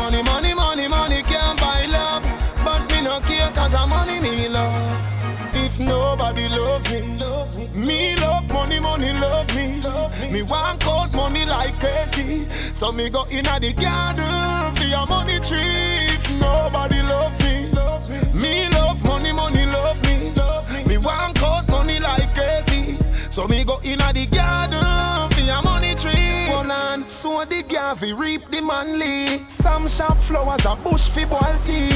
Money, money, money, money can't buy love, but me no care 'cause I'm money me love. If nobody loves me, me love money, money love me. Me want count money like crazy, so me go inna the garden for your money tree. If nobody loves me, me love money, money love me. Me want count money like crazy, so me go inna the garden for your money tree. One hand sow the gavi, reap the manly. Some sharp flowers, a bush fi boil tea.